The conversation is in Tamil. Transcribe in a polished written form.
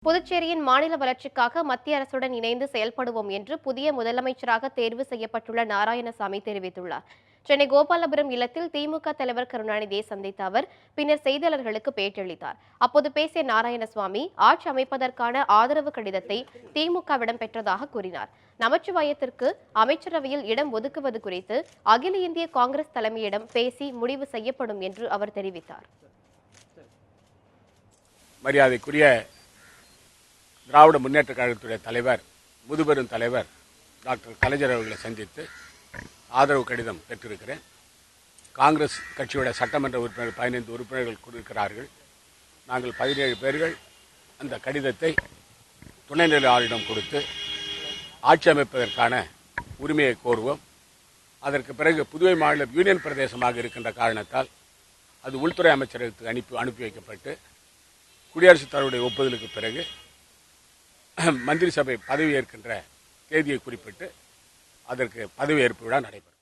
புதுச்சேரியின் மாநில வளர்ச்சிக்காக மத்திய அரசுடன் இணைந்து செயல்படுவோம் என்று புதிய முதலமைச்சராக தேர்வு செய்யப்பட்டுள்ள நாராயணசாமி தெரிவித்துள்ளார். சென்னை கோபாலபுரம் இல்லத்தில் திமுக தலைவர் கருணாநிதியை சந்தித்த அவர் பின்னர் செய்தியாளர்களுக்கு பேட்டியளித்தார். அப்போது பேசிய நாராயணசாமி ஆட்சி அமைப்பதற்கான ஆதரவு கடிதத்தை திமுகவிடம் பெற்றதாக கூறினார். நமச்சிவாயத்திற்கு அமைச்சரவையில் இடம் ஒதுக்குவது குறித்து அகில இந்திய காங்கிரஸ் தலைமையிடம் பேசி முடிவு செய்யப்படும் என்று அவர் தெரிவித்தார். மரியாதைக்குரிய திராவிட முன்னேற்ற கழகத்துடைய தலைவர், முதுபெரும் தலைவர் டாக்டர் கலைஞர் அவர்களை சந்தித்து ஆதரவு கடிதம் பெற்றிருக்கிறேன். காங்கிரஸ் கட்சியுடைய சட்டமன்ற உறுப்பினர்கள் 15 உறுப்பினர்கள் இருக்கிறார்கள். நாங்கள் 17 பேர்கள் அந்த கடிதத்தை துணைநிலை ஆளுநரிடம் கொடுத்து ஆட்சி அமைப்பதற்கான உரிமையை கோருவோம். அதற்கு பிறகு புதுவை மாநிலம் யூனியன் பிரதேசமாக இருக்கின்ற காரணத்தால் அது உள்துறை அமைச்சரகத்துக்கு அனுப்பி வைக்கப்பட்டு குடியரசுத் தலைவருடைய ஒப்புதலுக்கு பிறகு மந்திரி சபை பதவியேற்கின்ற தேதியை குறிப்பிட்டு அதற்கு பதவியேற்பு விழா நடைபெறும்.